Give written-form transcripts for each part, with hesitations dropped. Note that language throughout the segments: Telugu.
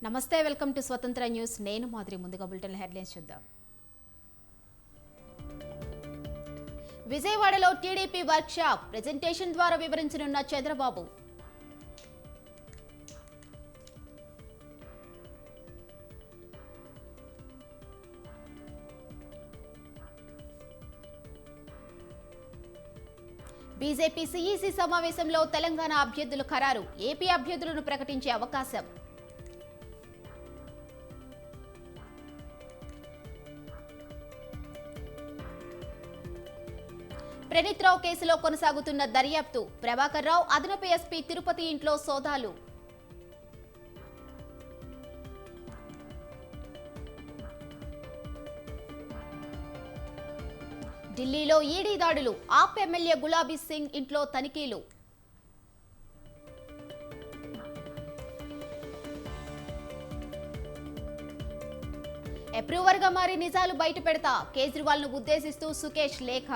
నమస్తే, వెల్కమ్ టు స్వతంత్ర న్యూస్. నేను మాదిరి. ముందుగా బులెటిన్ హెడ్లైన్స్ చూద్దాం. విజయవాడలో టీడీపీ వర్క్షాప్ ప్రెజెంటేషన్ ద్వారా వివరించనున్న చంద్రబాబు. బీజేపీ సీఈసీ సమావేశంలో తెలంగాణ అభ్యర్థులు ఖరారు. ఏపీ అభ్యర్థులను ప్రకటించే అవకాశం. ప్రణీత్ రావు కేసులో కొనసాగుతున్న దర్యాప్తు. ప్రభాకర్ రావు అదనపు ఎస్పీ తిరుపతి ఇంట్లో సోదాలు. ఢిల్లీలో ఈడీ దాడులు. ఆప్ ఎమ్మెల్యే గులాబీ సింగ్ ఇంట్లో తనిఖీలు. అప్రూవర్గా మారి నిజాలు బయట పెడతా. కేజ్రీవాల్ ను ఉద్దేశిస్తూ సుకేష్ లేఖ.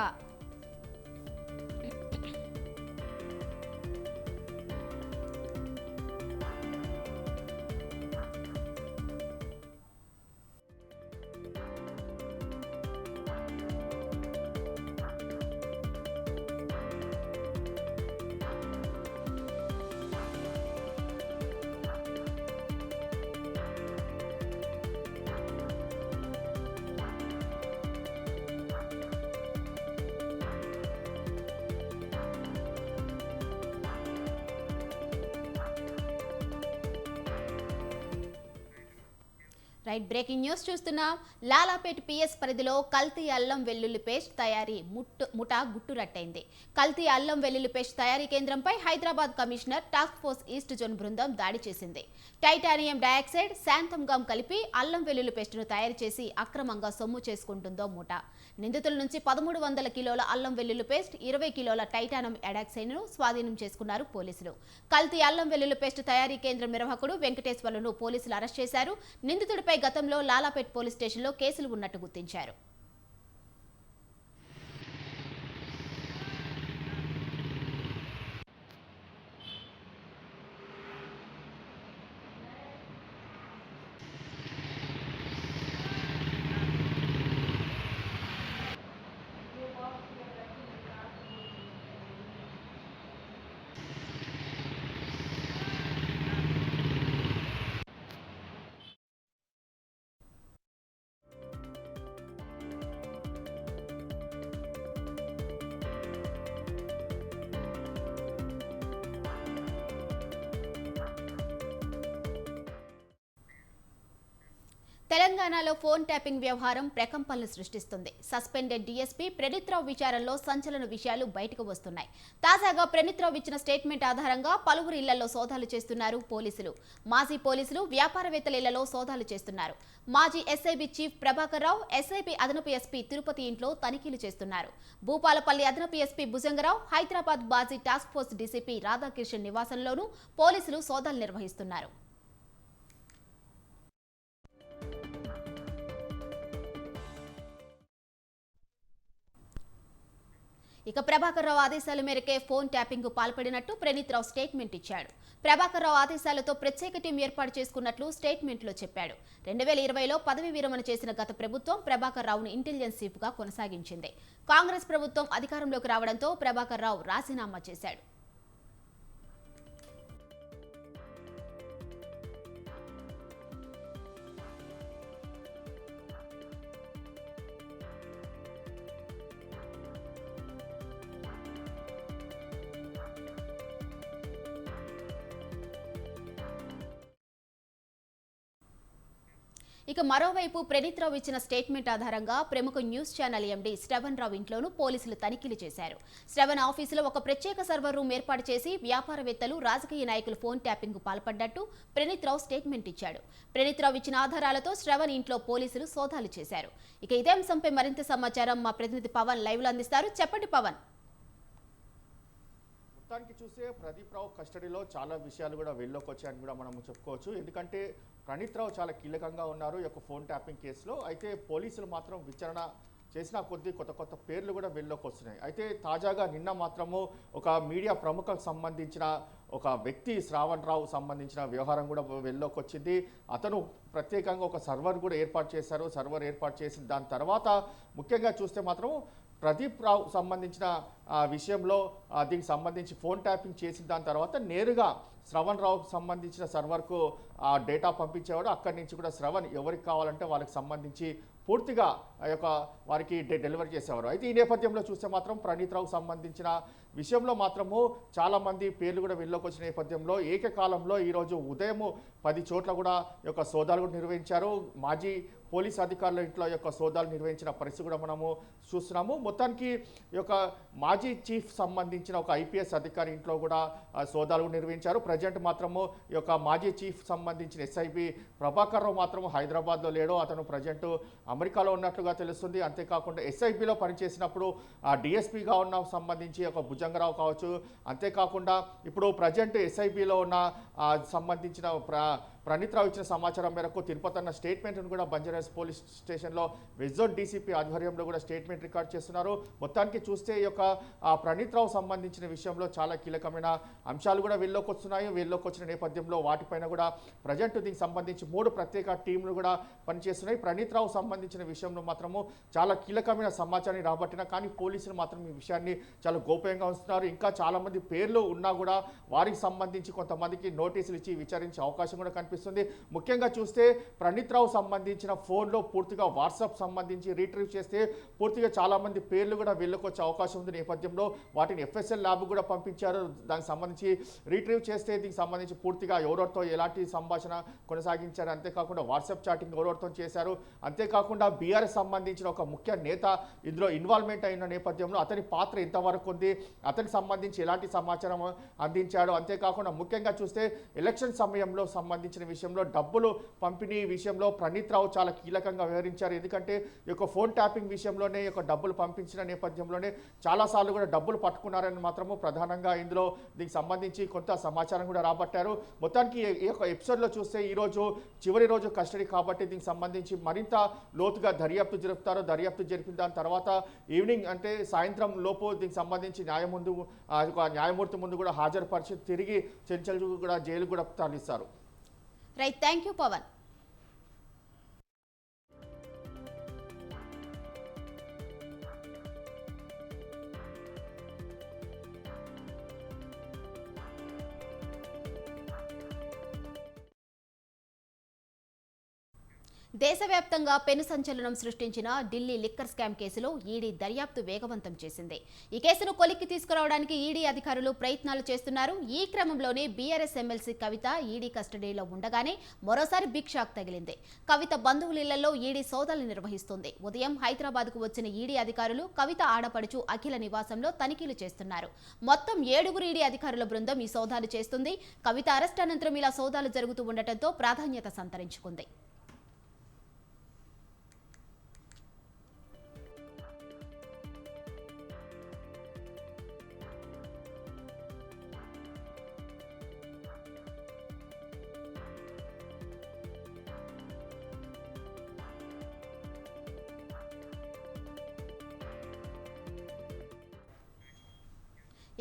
రైట్, బ్రేకింగ్ న్యూస్ చూస్తున్నాం. లాలాపేట్ పిఎస్ పరిధిలో కల్తీ అల్లం వెల్లుల్లి పేస్ట్ తయారీ ముఠా గుట్టురట్టయింది. కల్తీ అల్లం వెల్లుల్లి పేస్ట్ తయారీ కేంద్రంపై Hyderabad commissioner task force east zone బృందం దాడి చేసింది. టైటానియం డయాక్సైడ్, శాంతం గమ్ కలిపి అల్లం వెల్లుల్లి పేస్టును తయారు చేసి అక్రమంగా సొమ్ము చేసుకుంటుందో ముఠా. నిందితుల నుంచి 1300 కిలోల అల్లం వెల్లుల్లి పేస్ట్, 20 కిలోల టైటానియం డయాక్సైడ్ను స్వాధీనం చేసుకున్నారు పోలీసులు. కల్తీ అల్లం వెల్లుల్లి పేస్ట్ తయారీ కేంద్రం నిర్వాహకుడు వెంకటేశ్వర్లను పోలీసులు అరెస్ట్ చేశారు. నిందితుడిపై గతంలో లాలాపేట్ పోలీస్ స్టేషన్లో కేసులు ఉన్నట్టు గుర్తించారు. తెలంగాణలో ఫోన్ ట్యాపింగ్ వ్యవహారం ప్రకంపనలు సృష్టిస్తుంది. సస్పెండెడ్ డీఎస్పీ ప్రణీత్ రావు విచారణలో సంచలన విషయాలు బయటకు వస్తున్నాయి. తాజాగా ప్రణీత్ రావు ఇచ్చిన స్టేట్మెంట్ ఆధారంగా పలువురు ఇళ్లలో సోదాలు చేస్తున్నారు పోలీసులు. మాజీ పోలీసులు, వ్యాపారవేత్తల ఇళ్లలో సోదాలు చేస్తున్నారు. మాజీ SIB chief Prabhakar Rao, SIB అదనపు ఎస్పీ తిరుపతి ఇంట్లో తనిఖీలు చేస్తున్నారు. భూపాలపల్లి అదనపు ఎస్పీ భుజంగరావు, హైదరాబాద్ మాజీ టాస్క్ ఫోర్స్ డీసీపీ రాధాకిషన్ నివాసంలోనూ పోలీసులు సోదాలు నిర్వహిస్తున్నారు. ఇక ప్రభాకర్ రావు ఆదేశాల మేరకే ఫోన్ ట్యాపింగ్ కు పాల్పడినట్టు ప్రణీత్ రావు స్టేట్మెంట్ ఇచ్చాడు. ప్రభాకర్ రావు ఆదేశాలతో ప్రత్యేక టీం ఏర్పాటు చేసుకున్నట్లు స్టేట్మెంట్ లో చెప్పాడు. 2020లో పదవి విరమణ చేసిన గత ప్రభుత్వం ప్రభాకర్ రావును ఇంటెలిజెన్స్ చీఫ్ గా కొనసాగించింది. కాంగ్రెస్ ప్రభుత్వం అధికారంలోకి రావడంతో ప్రభాకర్ రావు రాజీనామా చేశాడు. ఇక మరోవైపు ప్రణీత్ రావు ఇచ్చిన స్టేట్మెంట్ ఆధారంగా ప్రముఖ న్యూస్ ఛానల్ ఎండీ శ్రవణ్ రావు ఇంట్లోనూ పోలీసులు తనిఖీలు చేశారు. శ్రవణ్ ఆఫీసులో ఒక ప్రత్యేక సర్వర్ రూమ్ ఏర్పాటు చేసి వ్యాపారవేత్తలు, రాజకీయ నాయకులు ఫోన్ ట్యాపింగ్ కు పాల్పడ్డట్టు ప్రణీత్ రావు స్టేట్మెంట్ ఇచ్చాడు. ప్రణీత్ రావు ఇచ్చిన ఆధారాలతో శ్రవణ్ ఇంట్లో పోలీసులు సోదాలు చేశారు. ఇక ఇదే అంశంపై మరింత సమాచారం మా ప్రతినిధి పవన్ లైవ్ లో అందిస్తారు. చెప్పండి పవన్. మొత్తానికి చూస్తే ప్రదీప్ రావు కస్టడీలో చాలా విషయాలు కూడా వెళ్ళలోకి వచ్చాయని కూడా మనం చెప్పుకోవచ్చు. ఎందుకంటే ప్రణీత్ రావు చాలా కీలకంగా ఉన్నారు ఈ యొక్క ఫోన్ ట్యాపింగ్ కేసులో. అయితే పోలీసులు మాత్రం విచారణ చేసిన కొద్దీ కొత్త కొత్త పేర్లు కూడా వెల్లోకి వస్తున్నాయి. అయితే తాజాగా నిన్న మాత్రము ఒక మీడియా ప్రముఖకు సంబంధించిన ఒక వ్యక్తి శ్రావణ్ రావు సంబంధించిన వ్యవహారం కూడా వెల్లోకి వచ్చింది. అతను ప్రత్యేకంగా ఒక సర్వర్ కూడా ఏర్పాటు చేశారు. సర్వర్ ఏర్పాటు చేసిన దాని తర్వాత ముఖ్యంగా చూస్తే మాత్రం ప్రదీప్ రావు సంబంధించిన విషయంలో దీనికి సంబంధించి ఫోన్ ట్యాపింగ్ చేసిన దాని తర్వాత నేరుగా శ్రవణ్ రావుకు సంబంధించిన సర్వర్కు డేటా పంపించేవాడు. అక్కడి నుంచి కూడా శ్రవణ్ ఎవరికి కావాలంటే వాళ్ళకి సంబంధించి పూర్తిగా ఆ యొక్క వారికి డెలివరీ చేసేవారు. అయితే ఈ నేపథ్యంలో చూస్తే మాత్రం ప్రణీత్ రావు సంబంధించిన విషయంలో మాత్రము చాలామంది పేర్లు కూడా వెళ్ళలోకి వచ్చిన నేపథ్యంలో ఏకకాలంలో ఈరోజు ఉదయం 10 చోట్ల కూడా ఈ యొక్క సోదాలు కూడా నిర్వహించారు. మాజీ పోలీస్ అధికారుల ఇంట్లో యొక్క సోదాలు నిర్వహించిన పరిస్థితి కూడా మనము చూస్తున్నాము. మొత్తానికి ఈ యొక్క మాజీ చీఫ్ సంబంధించిన ఒక ఐపీఎస్ అధికారి ఇంట్లో కూడా సోదాలు నిర్వహించారు. ప్రజెంట్ మాత్రము ఈ యొక్క మాజీ చీఫ్ సంబంధించిన ఎస్ఐబి ప్రభాకర్ రావు మాత్రం హైదరాబాద్లో లేడు. అతను ప్రజెంట్ అమెరికాలో ఉన్నట్లుగా తెలుస్తుంది. అంతేకాకుండా ఎస్ఐబిలో పనిచేసినప్పుడు డిఎస్పీగా ఉన్న సంబంధించి ఒక భుజంగరావు కావచ్చు. అంతేకాకుండా ఇప్పుడు ప్రజెంట్ ఎస్ఐబిలో ఉన్న సంబంధించిన ప్రణీత్ రావు ఇచ్చిన సమాచారం మేరకు తిరుపతి అన్న స్టేట్మెంట్ను కూడా బంజారాస్ పోలీస్ స్టేషన్లో వెస్ట్ జోన్ డీసీపీ ఆధ్వర్యంలో కూడా స్టేట్మెంట్ రికార్డ్ చేస్తున్నారు. మొత్తానికి చూస్తే ఈ యొక్క ప్రణీత్ రావు సంబంధించిన విషయంలో చాలా కీలకమైన అంశాలు కూడా వెళ్ళలోకి వస్తున్నాయి. వెళ్ళలోకి వచ్చిన నేపథ్యంలో వాటిపైన కూడా ప్రజెంట్ దీనికి సంబంధించి 3 ప్రత్యేక టీంలు కూడా పనిచేస్తున్నాయి. ప్రణీత్ రావు సంబంధించిన విషయంలో మాత్రము చాలా కీలకమైన సమాచారాన్ని రాబట్టినా కానీ పోలీసులు మాత్రం ఈ విషయాన్ని చాలా గోప్యంగా ఉంచుతున్నారు. ఇంకా చాలామంది పేర్లు ఉన్నా కూడా వారికి సంబంధించి కొంతమందికి నోటీసులు ఇచ్చి విచారించే అవకాశం కూడా కనిపిస్తుంది. ముఖ్యంగా చూస్తే ప్రణీత్ రావు సంబంధించిన ఫోన్లో పూర్తిగా వాట్సాప్ సంబంధించి రీట్రీవ్ చేస్తే పూర్తిగా చాలామంది పేర్లు కూడా వెళ్ళకొచ్చే అవకాశం ఉంది. నేపథ్యంలో వాటిని ఎఫ్ఎస్ఎల్ ల్యాబ్ కూడా పంపించారు. దానికి సంబంధించి రీట్రీవ్ చేస్తే దీనికి సంబంధించి పూర్తిగా ఎవరెవరితో ఎలాంటి సంభాషణ కొనసాగించారు, అంతేకాకుండా వాట్సాప్ చాటింగ్ ఎవరెవరితో చేశారు, అంతేకాకుండా బీఆర్ఎస్ సంబంధించిన ఒక ముఖ్య నేత ఇందులో ఇన్వాల్వ్మెంట్ అయిన నేపథ్యంలో అతని పాత్ర ఎంతవరకు ఉంది, అతనికి సంబంధించి ఎలాంటి సమాచారం అందించాడు, అంతేకాకుండా ముఖ్యంగా చూస్తే ఎలక్షన్ సమయంలో సంబంధించిన విషయంలో డబ్బులు పంపిణీ విషయంలో ప్రణీత్ రావు చాలా కీలకంగా వ్యవహరించారు. ఎందుకంటే ఈ యొక్క ఫోన్ ట్యాపింగ్ విషయంలోనే ఈ యొక్క డబ్బులు పంపించిన నేపథ్యంలోనే చాలాసార్లు కూడా డబ్బులు పట్టుకున్నారని మాత్రము ప్రధానంగా ఇందులో దీనికి సంబంధించి కొంత సమాచారం కూడా రాబట్టారు. మొత్తానికి ఈ యొక్క ఎపిసోడ్లో చూస్తే ఈరోజు చివరి రోజు కస్టడీ కాబట్టి దీనికి సంబంధించి మరింత లోతుగా దర్యాప్తు జరుపుతారు. దర్యాప్తు జరిపిన దాని తర్వాత ఈవినింగ్ అంటే సాయంత్రం లోపు దీనికి సంబంధించి న్యాయమూర్తి ముందు కూడా హాజరుపరిచి తిరిగి చెంచల్ కూడా జైలు కూడా తరలిస్తారు. Right, thank you Pavan. దేశవ్యాప్తంగా పెను సంచలనం సృష్టించిన ఢిల్లీ లిక్కర్ స్కామ్ కేసులో ఈడీ దర్యాప్తు వేగవంతం చేసింది. ఈ కేసును కొలిక్కి తీసుకురావడానికి ఈడీ అధికారులు ప్రయత్నాలు చేస్తున్నారు. ఈ క్రమంలోనే బీఆర్ఎస్ ఎమ్మెల్సీ కవిత ఈడీ కస్టడీలో ఉండగానే మరోసారి బిగ్ షాక్ తగిలింది. కవిత బంధువుల ఇళ్లలో ఈడీ సోదాలు నిర్వహిస్తుంది. ఉదయం హైదరాబాద్కు వచ్చిన ఈడీ అధికారులు కవిత ఆడపడుచు అఖిల నివాసంలో తనిఖీలు చేస్తున్నారు. మొత్తం 7 ఈడీ అధికారుల బృందం ఈ సోదాలు చేస్తుంది. కవిత అరెస్ట్ అనంతరం ఇలా సోదాలు జరుగుతూ ఉండటంతో ప్రాధాన్యత సంతరించుకుంది.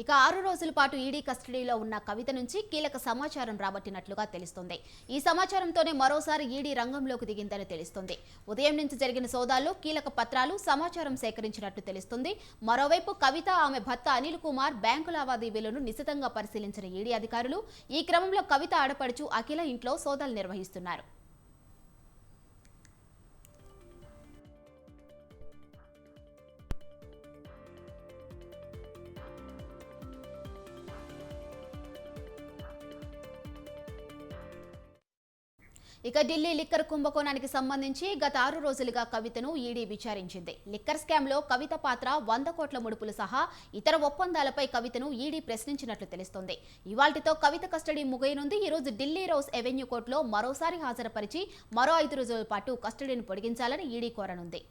ఇక 6 రోజుల పాటు ఈడీ కస్టడీలో ఉన్న కవిత నుంచి కీలక సమాచారం రాబట్టినట్లుగా తెలుస్తుంది. ఈ సమాచారంతోనే మరోసారి ఈడీ రంగంలోకి దిగిందని తెలుస్తుంది. ఉదయం నుంచి జరిగిన సోదాల్లో కీలక పత్రాలు, సమాచారం సేకరించినట్లు తెలుస్తుంది. మరోవైపు కవిత, ఆమె భర్త అనిల్ కుమార్ బ్యాంకు లావాదేవీలను నిశితంగా పరిశీలించిన ఈడీ అధికారులు ఈ క్రమంలో కవిత ఆడపడుచు అఖిల ఇంట్లో సోదాలు నిర్వహిస్తున్నారు. ఇక ఢిల్లీ లిక్కర్ కుంభకోణానికి సంబంధించి గత 6 రోజులుగా కవితను ఈడీ విచారించింది. లిక్కర్ స్కామ్లో కవిత పాత్ర, 100 కోట్ల ముడుపులు సహా ఇతర ఒప్పందాలపై కవితను ఈడీ ప్రశ్నించినట్లు తెలుస్తోంది. ఇవాల్టితో కవిత కస్టడీ ముగియనుంది. ఈ రోజు ఢిల్లీ రోజ్ ఎవెన్యూ కోర్టులో మరోసారి హాజరుపరిచి మరో 5 రోజుల పాటు కస్టడీని పొడిగించాలని ఈడీ కోరనుంది.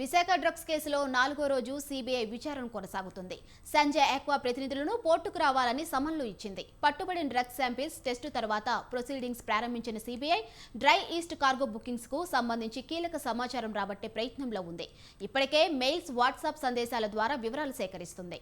విశాఖ డ్రగ్స్ కేసులో 4వ రోజు సిబిఐ విచారణ కొనసాగుతుంది. సంజయ్ ఆక్వా ప్రతినిధులను పోర్టుకు రావాలని సమన్లు ఇచ్చింది. పట్టుబడిన డ్రగ్స్ శాంపిల్స్ టెస్టు తర్వాత ప్రొసీడింగ్స్ ప్రారంభించిన CBI dry east cargo bookings కు సంబంధించి కీలక సమాచారం రాబట్టే ప్రయత్నంలో ఉంది. ఇప్పటికే మెయిల్స్, వాట్సాప్ సందేశాల ద్వారా వివరాలు సేకరిస్తుంది.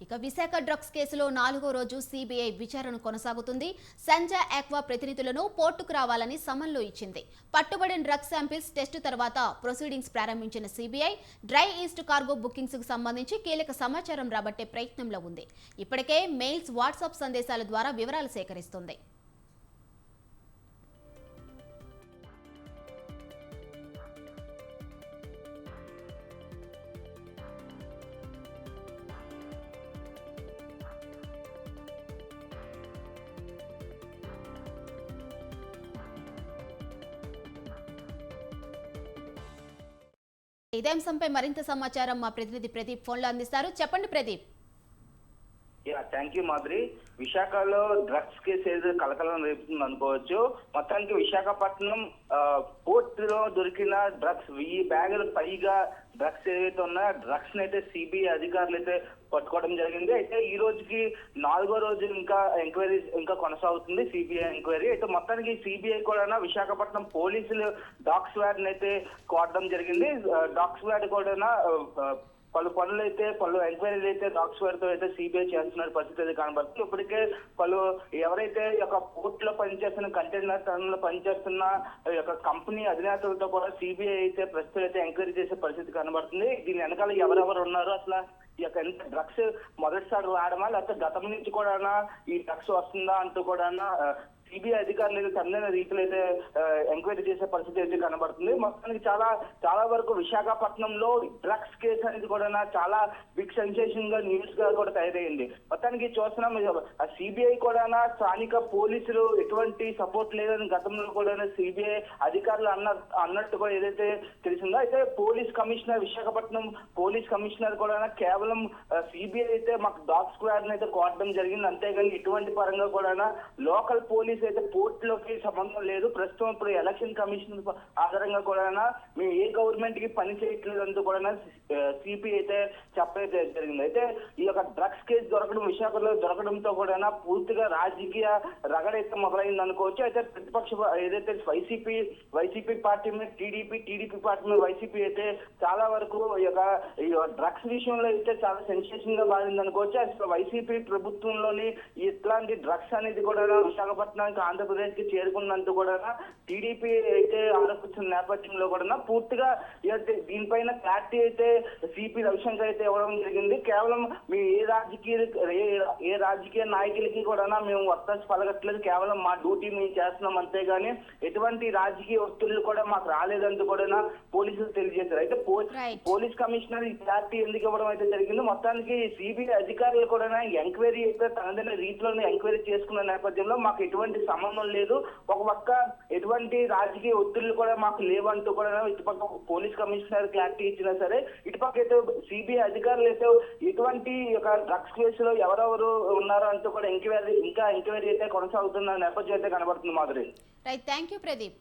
ఇక విశాఖ డ్రగ్స్ కేసులో 4వ రోజు సిబిఐ విచారణ కొనసాగుతుంది. సంజయ్ ఆక్వా ప్రతినిధులను పోర్టుకు రావాలని సమన్లు ఇచ్చింది. పట్టుబడిన డ్రగ్స్ శాంపిల్స్ టెస్టు తర్వాత ప్రొసీడింగ్స్ ప్రారంభించిన CBI dry east cargo bookings కు సంబంధించి కీలక సమాచారం రాబట్టే ప్రయత్నంలో ఉంది. ఇప్పటికే మెయిల్స్, వాట్సాప్ సందేశాల ద్వారా వివరాలు సేకరిస్తుంది. ఇదే అంశంపై మరింత సమాచారం మా ప్రతినిధి ప్రదీప్ ఫోన్లో అందిస్తారు. చెప్పండి ప్రదీప్. Thank you Madhuri. విశాఖలో డ్రగ్స్ కేసు ఏదో కలకలం రేపుతుంది అనుకోవచ్చు. మొత్తానికి విశాఖపట్నం పోర్ట్ లో దొరికిన డ్రగ్స్ 1000 బ్యాగులు పైగా డ్రగ్స్ ఏవైతే ఉన్నాయో డ్రగ్స్ అయితే సిబిఐ అధికారులు అయితే పట్టుకోవడం జరిగింది. అయితే ఈ రోజుకి 4వ రోజు ఇంకా ఎంక్వైరీ ఇంకా కొనసాగుతుంది, సిబిఐ ఎంక్వైరీ. అయితే మొత్తానికి సిబిఐ కూడా విశాఖపట్నం పోలీసులు డాగ్ స్క్వాడ్ అయితే కోరడం జరిగింది. డాగ్ స్క్వాడ్ కూడా పలు ఎంక్వైరీలు అయితే డాగ్ స్క్వాడ్ తో అయితే సిబిఐ చేస్తున్న పరిస్థితి అయితే కనబడుతుంది. ఇప్పటికే ఎవరైతే యొక్క పోర్ట్ లో పనిచేస్తున్న కంటైనర్ టర్మినల్ లో పనిచేస్తున్న యొక్క కంపెనీ అధినేతలతో కూడా సిబిఐ అయితే ప్రస్తుతం అయితే ఎంక్వైరీ చేసే పరిస్థితి కనబడుతుంది. దీని వెనకాల ఎవరెవరు ఉన్నారు, అసలు ఈ యొక్క ఎంత డ్రగ్స్ మొదటిసారి రావడమా లేకపోతే గతం నుంచి కూడా ఈ డ్రగ్స్ వస్తుందా అంటూ కూడా సిబిఐ అధికారులు అయితే తమిళ రీతిలో అయితే ఎంక్వైరీ చేసే పరిస్థితి అయితే కనబడుతుంది. మొత్తానికి చాలా వరకు విశాఖపట్నంలో డ్రగ్స్ కేసు అనేది కూడా చాలా బిగ్ సెన్సేషన్ గా న్యూస్ గా కూడా తయారైంది. మొత్తానికి చూస్తున్నాం సిబిఐ కూడా స్థానిక పోలీసులు ఎటువంటి సపోర్ట్ లేదని గతంలో కూడా సిబిఐ అధికారులు అన్నట్టు కూడా ఏదైతే తెలిసిందో. అయితే విశాఖపట్నం పోలీస్ కమిషనర్ కూడా కేవలం సిబిఐ అయితే మాకు డాగ్ స్క్వాడ్ అయితే కోరడం జరిగింది, అంతేగాని ఇటువంటి పరంగా కూడా లోకల్ పోలీస్ అయితే పోర్ట్ లోకి సంబంధం లేదు. ప్రస్తుతం ఇప్పుడు ఎలక్షన్ కమిషన్ ఆధారంగా కూడా మేము ఏ గవర్నమెంట్ కి పని చేయట్లేదు అంటూ కూడా సిబిఐ అయితే చెప్పడం జరిగింది. అయితే ఈ యొక్క డ్రగ్స్ కేసు విశాఖలో దొరకడంతో కూడా పూర్తిగా రాజకీయ రగడైతే మొదలైంది అనుకోవచ్చు. అయితే ప్రతిపక్ష ఏదైతే వైసీపీ పార్టీ మీద టీడీపీ పార్టీ మీద వైసీపీ అయితే చాలా వరకు ఈ యొక్క డ్రగ్స్ విషయంలో అయితే చాలా సెన్సేషన్ గా మారింది అనుకోవచ్చు. అసలు వైసీపీ ప్రభుత్వంలోని ఇట్లాంటి డ్రగ్స్ అనేది కూడా విశాఖపట్నానికి ఆంధ్రప్రదేశ్ కి చేరుకున్నందుకు కూడా టీడీపీ అయితే ఆరోపిస్తున్న నేపథ్యంలో కూడా పూర్తిగా దీనిపైన క్లారిటీ అయితే సిపి రవిశంకర్ అయితే ఇవ్వడం జరిగింది. కేవలం మేము ఏ రాజకీయ నాయకులకి కూడా మేము వత్తాసు పలకట్లేదు, కేవలం మా డ్యూటీ మేము చేస్తున్నాం, అంతేగాని ఎటువంటి రాజకీయ ఒత్తిళ్లు కూడా మాకు రాలేదంటూ కూడా పోలీసులు తెలియజేశారు. అయితే పోలీస్ కమిషనర్ ఈ క్లారిటీ ఎందుకు ఇవ్వడం అయితే జరిగింది. మొత్తానికి సిబిఐ అధికారులు కూడా ఎంక్వైరీ అయితే తనదైన రీతిలోనే ఎంక్వైరీ చేసుకున్న నేపథ్యంలో మాకు ఎటువంటి సంబంధం లేదు, ఒక పక్క ఎటువంటి రాజకీయ ఒత్తిళ్లు కూడా మాకు లేవంటూ కూడా ఇటుపక్క పోలీస్ కమిషనర్ క్లారిటీ ఇచ్చినా సరే, ఇటుపక్క అయితే సిబిఐ అధికారులు అయితే ఎటువంటి డ్రగ్స్ కేసులో ఎవరెవరు ఉన్నారో అంటూ కూడా ఎంక్వైరీ అయితే కొనసాగుతున్న నేపథ్యం అయితే కనబడుతుంది Madhuri. Right, thank you Pradeep.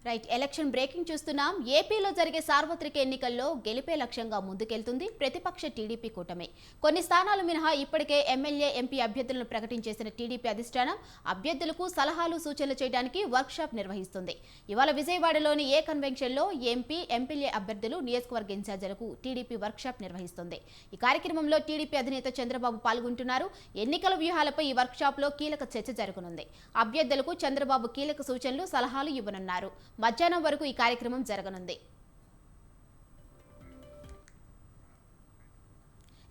Right, election breaking చూస్తున్నాం. ఏపీలో జరిగే సార్వత్రిక ఎన్నికల్లో గెలిపే లక్ష్యంగా ముందుకెళ్తుంది ప్రతిపక్ష టీడీపీ కూటమి. కొన్ని స్థానాలు మినహా ఇప్పటికే ఎమ్మెల్యే, ఎంపీ అభ్యర్థులను ప్రకటించేసిన టీడీపీ అధిష్టానం అభ్యర్థులకు సలహాలు, సూచనలు చేయడానికి వర్క్షాప్ నిర్వహిస్తుంది. ఇవాళ విజయవాడలోని ఏ కన్వెన్షన్లో ఎంపీ, ఎమ్మెల్యే అభ్యర్థులు, నియోజకవర్గ ఇన్ఛార్జీలకు టీడీపీ వర్క్షాప్ నిర్వహిస్తుంది. ఈ కార్యక్రమంలో టీడీపీ అధినేత చంద్రబాబు పాల్గొంటున్నారు. ఎన్నికల వ్యూహాలపై ఈ వర్క్షాప్లో కీలక చర్చ జరగనుంది. అభ్యర్థులకు చంద్రబాబు కీలక సూచనలు, సలహాలు ఇవ్వనున్నారు. మధ్యాహ్నం వరకు ఈ కార్యక్రమం జరగనుంది.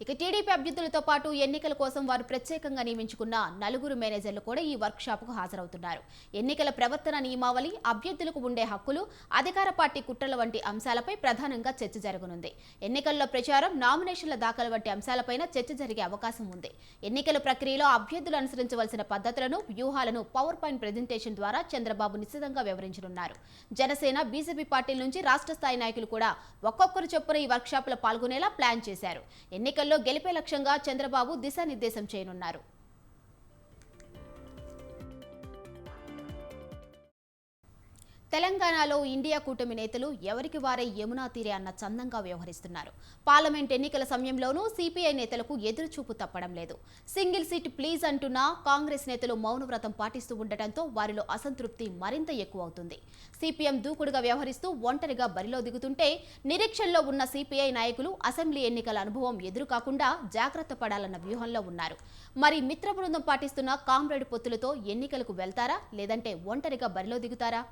ఇక టీడీపీ అభ్యర్థులతో పాటు ఎన్నికల కోసం వారు ప్రత్యేకంగా నియమించుకున్న 4 మేనేజర్లు కూడా ఈ వర్క్షాప్కు హాజరవుతున్నారు. ఎన్నికల ప్రవర్తన నియమావళి, అభ్యర్థులకు ఉండే హక్కులు, అధికార పార్టీ కుట్రల వంటి అంశాలపై ప్రధానంగా చర్చ జరగనుంది. ఎన్నికల్లో ప్రచారం, నామినేషన్ల దాఖలు వంటి అంశాలపైన చర్చ జరిగే అవకాశం ఉంది. ఎన్నికల ప్రక్రియలో అభ్యర్థులు అనుసరించవలసిన పద్ధతులను, వ్యూహాలను పవర్ పాయింట్ ప్రెజెంటేషన్ ద్వారా చంద్రబాబు నిశ్చితంగా వివరించనున్నారు. జనసేన, బీజేపీ పార్టీల నుంచి రాష్ట్ర స్థాయి నాయకులు కూడా ఒక్కొక్కరు చొప్పున ఈ వర్క్షాప్లో పాల్గొనేలా ప్లాన్ చేశారు. ఎన్నికల్లో గెలిపే లక్ష్యంగా చంద్రబాబు దిశానిర్దేశం చేయనున్నారు. తెలంగాణలో ఇండియా కూటమి నేతలు ఎవరికి వారే యమునా తీరే అన్న చందంగా వ్యవహరిస్తున్నారు. పార్లమెంట్ ఎన్నికల సమయంలోనూ సిపిఐ నేతలకు ఎదురుచూపు తప్పడం లేదు. సింగిల్ సీట్ ప్లీజ్ అంటున్న కాంగ్రెస్ నేతలు మౌనవ్రతం పాటిస్తూ ఉండటంతో వారిలో అసంతృప్తి మరింత ఎక్కువ అవుతుంది. సిపిఎం దూకుడుగా వ్యవహరిస్తూ ఒంటరిగా బరిలో దిగుతుంటే నిరీక్షణలో ఉన్న సిపిఐ నాయకులు అసెంబ్లీ ఎన్నికల అనుభవం ఎదురు కాకుండా జాగ్రత్త పడాలన్న వ్యూహంలో ఉన్నారు. మరి మిత్ర బృందం పాటిస్తున్న కామ్రేడ్ పొత్తులతో ఎన్నికలకు వెళ్తారా, లేదంటే ఒంటరిగా బరిలో దిగుతారా?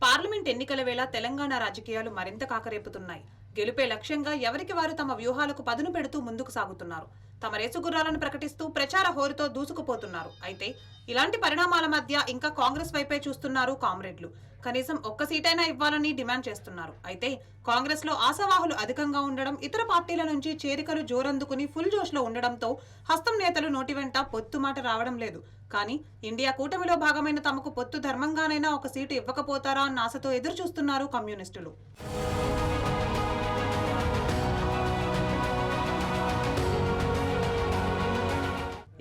పార్లమెంట్ ఎన్నికల వేళ తెలంగాణ రాజకీయాలు మరింత కాకరేపుతున్నాయి. గెలుపే లక్ష్యంగా ఎవరికి వారు తమ వ్యూహాలకు పదును పెడుతూ ముందుకు సాగుతున్నారు. తమ రేసుగుర్రాలను ప్రకటిస్తూ ప్రచార హోరుతో దూసుకుపోతున్నారు. అయితే ఇలాంటి పరిణామాల మధ్య ఇంకా కాంగ్రెస్ వైపే చూస్తున్నారు కామ్రేడ్లు. కనీసం ఒక్క సీటైనా ఇవ్వాలని డిమాండ్ చేస్తున్నారు. అయితే కాంగ్రెస్ లో ఆశావాహులు అధికంగా ఉండడం, ఇతర పార్టీల నుంచి చేరికలు జోరందుకుని ఫుల్ జోష్ లో ఉండడంతో హస్తం నేతలు నోటి వెంట పొత్తు మాట రావడం లేదు. కానీ ఇండియా కూటమిలో భాగమైన తమకు పొత్తు ధర్మంగానైనా ఒక సీటు ఇవ్వకపోతారా అన్న ఆశతో ఎదురు చూస్తున్నారు కమ్యూనిస్టులు.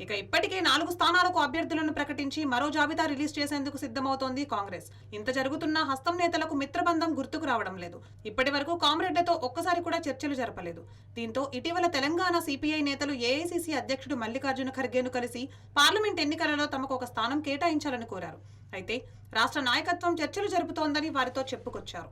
ఇక ఇప్పటికే 4 స్థానాలకు అభ్యర్థులను ప్రకటించి మరో జాబితా రిలీజ్ చేసేందుకు సిద్ధమవుతోంది కాంగ్రెస్. ఇంత జరుగుతున్నా హస్తం నేతలకు మిత్రబంధం గుర్తుకు రావడం లేదు. ఇప్పటి వరకు కామ్రేడ్లతో ఒక్కసారి కూడా చర్చలు జరపలేదు. దీంతో ఇటీవల తెలంగాణ సిపిఐ నేతలు ఏఐసిసి అధ్యక్షుడు మల్లికార్జున ఖర్గేను కలిసి పార్లమెంట్ ఎన్నికలలో తమకు ఒక స్థానం కేటాయించాలని కోరారు. అయితే రాష్ట్ర నాయకత్వం చర్చలు జరుపుతోందని వారితో చెప్పుకొచ్చారు.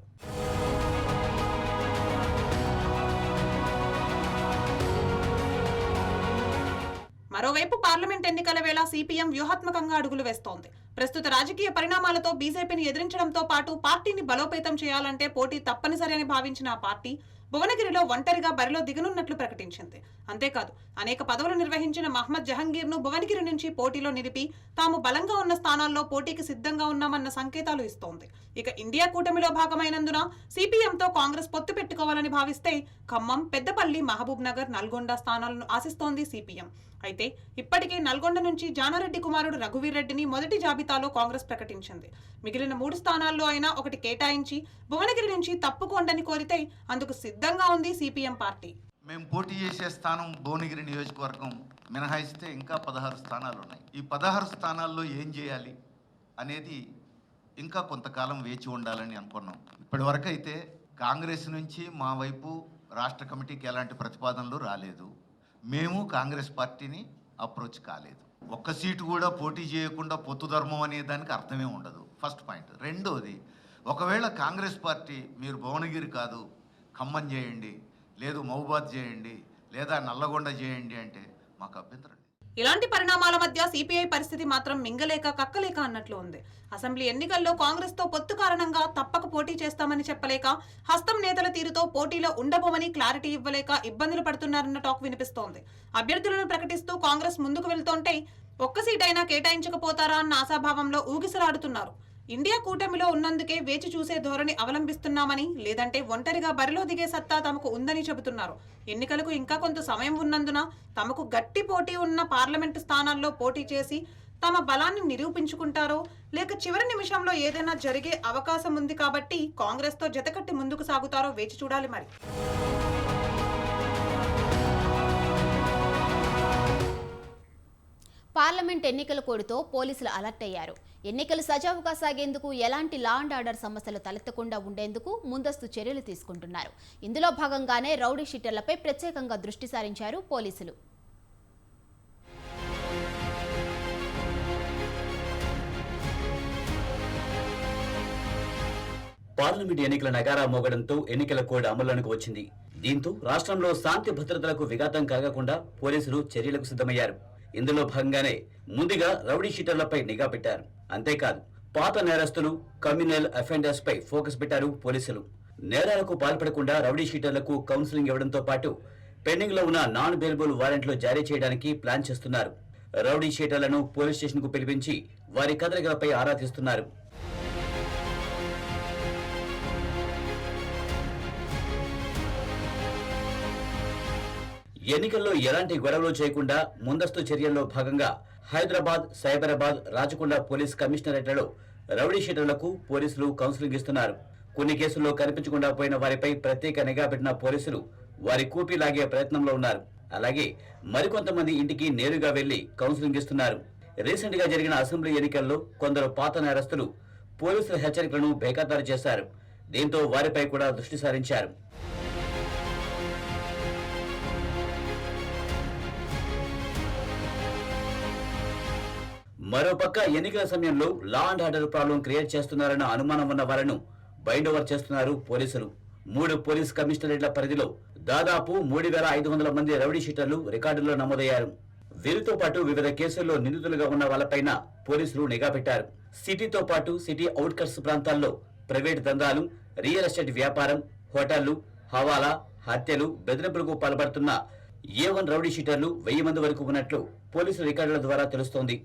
మరోవైపు పార్లమెంట్ ఎన్నికల వేళ సిపిఎం వ్యూహాత్మకంగా అడుగులు వేస్తోంది. ప్రస్తుత రాజకీయ పరిణామాలతో బీజేపీని ఎదిరించడంతో పాటు పార్టీని బలోపేతం చేయాలంటే పోటీ తప్పనిసరి అని భావించిన ఆ పార్టీ భువనగిరిలో ఒంటరిగా బరిలో దిగనున్నట్లు ప్రకటించింది. అంతేకాదు అనేక పదవులు నిర్వహించిన మహ్మద్ జహంగీర్ ను భువనగిరి నుంచి పోటీలో నిలిపి తాము బలంగా ఉన్న స్థానాల్లో పోటీకి సిద్ధంగా ఉన్నామన్న సంకేతాలు ఇస్తోంది. ఇక ఇండియా కూటమిలో భాగమైనందున సిపిఎంతో కాంగ్రెస్ పొత్తు పెట్టుకోవాలని భావిస్తే ఖమ్మం, పెద్దపల్లి, మహబూబ్ నగర్, నల్గొండ స్థానాలను ఆశిస్తోంది సిపిఎం. అయితే ఇప్పటికే నల్గొండ నుంచి జానారెడ్డి కుమారుడు రఘువీర్ రెడ్డిని మొదటి జాబితాలో కాంగ్రెస్ ప్రకటించింది. మిగిలిన 3 స్థానాల్లో అయినా ఒకటి కేటాయించి భువనగిరి నుంచి తప్పుకోండని కోరితే అందుకు సిద్ధంగా ఉంది సిపిఎం పార్టీ. మేము పోటీ చేసే స్థానం భువనగిరి నియోజకవర్గం మినహాయిస్తే ఇంకా 16 స్థానాలు ఉన్నాయి. ఈ 16 స్థానాల్లో ఏం చేయాలి అనేది ఇంకా కొంతకాలం వేచి ఉండాలని అనుకున్నాం. ఇప్పటి వరకు అయితే కాంగ్రెస్ నుంచి మా వైపు రాష్ట్ర కమిటీకి ఎలాంటి ప్రతిపాదనలు రాలేదు. మేము కాంగ్రెస్ పార్టీని అప్రోచ్ కాలేదు. ఒక్క సీటు కూడా పోటీ చేయకుండా పొత్తు ధర్మం అనే దానికి అర్థమే ఉండదు. First point. రెండోది, ఒకవేళ కాంగ్రెస్ పార్టీ మీరు భువనగిరి కాదు ఖమ్మం చేయండి, లేదు మహబూబాద్ చేయండి, లేదా నల్లగొండ చేయండి అంటే మాకు అభ్యంతరం. ఇలాంటి పరిణామాల మధ్య సిపిఐ పరిస్థితి మాత్రం మింగలేక కక్కలేక అన్నట్లు ఉంది. అసెంబ్లీ ఎన్నికల్లో కాంగ్రెస్ తో పొత్తు కారణంగా తప్పక పోటీ చేస్తామని చెప్పలేక, హస్తం నేతల తీరుతో పోటీలో ఉండబోమని క్లారిటీ ఇవ్వలేక ఇబ్బందులు పడుతున్నారన్న టాక్ వినిపిస్తోంది. అభ్యర్థులను ప్రకటిస్తూ కాంగ్రెస్ ముందుకు వెళ్తుంటే ఒక్క సీటైనా కేటాయించకపోతారా అన్న ఆశాభావంలో ఊగిసలాడుతున్నారు. ఇండియా కూటమిలో ఉన్నందుకే వేచి చూసే ధోరణి అవలంబిస్తున్నామని, లేదంటే ఒంటరిగా బరిలో దిగే సత్తా తమకు ఉందని చెబుతున్నారు. ఎన్నికలకు ఇంకా కొంత సమయం ఉన్నందున తమకు గట్టి పోటీ ఉన్న పార్లమెంటు స్థానాల్లో పోటీ చేసి తమ బలాన్ని నిరూపించుకుంటారో, లేక చివరి నిమిషంలో ఏదైనా జరిగే అవకాశం ఉంది కాబట్టి కాంగ్రెస్ తో జతకట్టి ముందుకు సాగుతారో వేచి చూడాలి మరి. పార్లమెంట్ ఎన్నికల కోడ్తో పోలీసులు అలర్ట్ అయ్యారు. ఎన్నికలు సజావుగా సాగేందుకు ఎలాంటి లా అండ్ ఆర్డర్ సమస్యలు తలెత్తకుండా ఉండేందుకు ముందస్తు చర్యలు తీసుకుంటున్నారు. ఇందులో భాగంగానే రౌడీ షీటర్లపై ప్రత్యేకంగా దృష్టి సారించారు పోలీసులు. పార్లమెంట్ ఎన్నికల నగారా మోగడంతో ఎన్నికల కోడ్ అమల్లోకి వచ్చింది. దీంతో రాష్ట్రంలో శాంతి భద్రతలకు విఘాతం కలగకుండా పోలీసులు చర్యలకు సిద్ధమయ్యారు. ఇందులో భాగంగానే ముందుగా రౌడీ షీటర్లపై నిఘా పెట్టారు. అంతేకాదు పాత నేరస్తులు, కమ్యూనల్ అఫెండర్స్ పై ఫోకస్ పెట్టారు పోలీసులు. నేరాలకు పాల్పడకుండా రౌడీ షీటర్లకు కౌన్సిలింగ్ ఇవ్వడంతో పాటు పెండింగ్ లో ఉన్న నాన్ బెయిలబుల్ వారెంట్లు జారీ చేయడానికి ప్లాన్ చేస్తున్నారు. రౌడీ షీటర్లను పోలీస్ స్టేషన్ కు పిలిపించి వారి కదలికలపై ఆరా తీస్తున్నారు. ఎన్నికల్లో ఎలాంటి గొడవలు చేయకుండా ముందస్తు చర్యల్లో భాగంగా హైదరాబాద్, సైబరాబాద్, రాచకొండ పోలీస్ కమిషనరేట్లలో రౌడీ షీటర్లకు పోలీసులు కౌన్సిలింగ్ ఇస్తున్నారు. కొన్ని కేసుల్లో కనిపించకుండా పోయిన వారిపై ప్రత్యేక నిఘా పెట్టిన పోలీసులు వారి కూపీ లాగే ప్రయత్నంలో ఉన్నారు. అలాగే మరికొంతమంది ఇంటికి నేరుగా వెళ్లి కౌన్సిలింగ్ ఇస్తున్నారు. రీసెంట్ గా జరిగిన అసెంబ్లీ ఎన్నికల్లో కొందరు పాత నేరస్తులు పోలీసుల హెచ్చరికలను బేఖాతరు చేశారు. దీంతో వారిపై కూడా దృష్టి సారించారు. మరోపక్క ఎన్నికల సమయంలో law and order problem create చేస్తున్నారన్న అనుమానం ఉన్న వారిను బైండ్ ఓవర్ చేస్తున్నారు పోలీసులు. 3 పోలీస్ కమిషనరేట్ల పరిధిలో దాదాపు 3,500 మంది రౌడీ షీటర్లు రికార్డుల్లో నమోదయ్యారు. వీరితో పాటు వివిధ కేసుల్లో నిందితులుగా ఉన్న వాళ్లపైన పోలీసులు నిఘా పెట్టారు. సిటీతో పాటు సిటీ అవుట్కట్స్ ప్రాంతాల్లో ప్రైవేట్ దందాలు, రియల్ ఎస్టేట్ వ్యాపారం, హోటళ్లు, హవాలా, హత్యలు, బెదిరింపులకు పాల్పడుతున్న A1 రౌడీ షీటర్లు 1000 మంది వరకు ఉన్నట్లు పోలీసు రికార్డుల ద్వారా తెలుస్తోంది.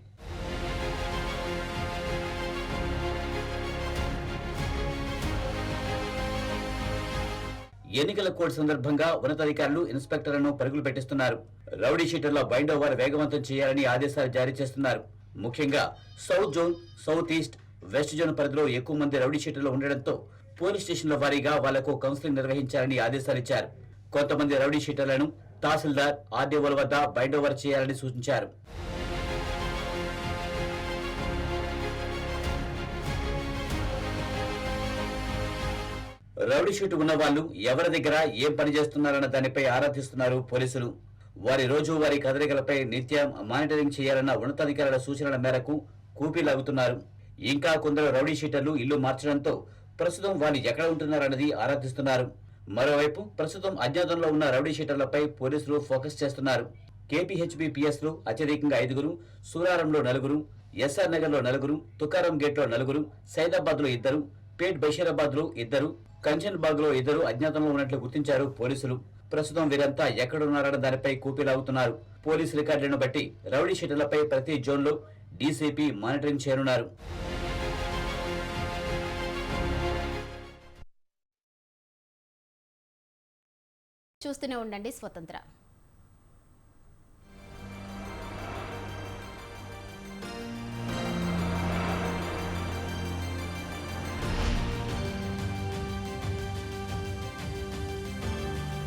ఎన్నికల కోడ్ సందర్భంగా ఉన్నతాధికారులు ఇన్స్పెక్టర్లను పరుగులు పెట్టిస్తున్నారు. రౌడీ షీటర్ల బైండ్ ఓవర్ వేగవంతం చేయాలని ఆదేశాలు జారీ చేస్తున్నారు. ముఖ్యంగా south zone, south east, west zone పరిధిలో ఎక్కువ మంది రౌడీ షీటర్లు ఉండడంతో పోలీస్ స్టేషన్ల వారీగా వాళ్లకు కౌన్సిలింగ్ నిర్వహించాలని ఆదేశాలు ఇచ్చారు. కొంతమంది రౌడీ షీటర్లను తహసీల్దార్, ఆర్డీఓల వద్ద బైండ్ ఓవర్ చేయాలని సూచించారు. రౌడీ షీట్ ఉన్న వాళ్ళు ఎవరి దగ్గర ఏం పని చేస్తున్నారన్న దానిపై ఆరా తీస్తున్నారు పోలీసులు. వారి రోజువారీ కదలికలపై నిత్యం మానిటరింగ్ చేయాలన్న ఉన్నతాధికారుల సూచనల మేరకు కూపీ లాగుతున్నారు. ఇంకా కొందరు రౌడీ షీటర్లు ఇల్లు మార్చడంతో ప్రస్తుతం వాళ్ళు ఎక్కడ ఉంటున్నారన్నది ఆరా తీస్తున్నారు. మరోవైపు ప్రస్తుతం అజ్ఞాతంలో ఉన్న రౌడీ షీటర్లపై పోలీసులు ఫోకస్ చేస్తున్నారు. కేపీహెచ్బీ పిఎస్ లో అత్యధికంగా 5, సూరారంలో 4, ఎస్ఆర్ నగర్ లో 4, తుకారం గేట్ లో 4, సైదాబాద్ లో 2, పేట్ బషీరాబాద్ లో 2, కంచన్బాగ్ లో 2 అజ్ఞాతంలో ఉన్నట్లు గుర్తించారు పోలీసులు. ప్రస్తుతం వీరంతా ఎక్కడున్నారన్న దానిపై కూపీలాగుతున్నారు. పోలీసు రికార్డులను బట్టి రౌడీ షీటర్లపై ప్రతి జోన్ లో డీసీపీ మానిటరింగ్ చేయనున్నారు. చూస్తూనే ఉండండి స్వతంత్ర.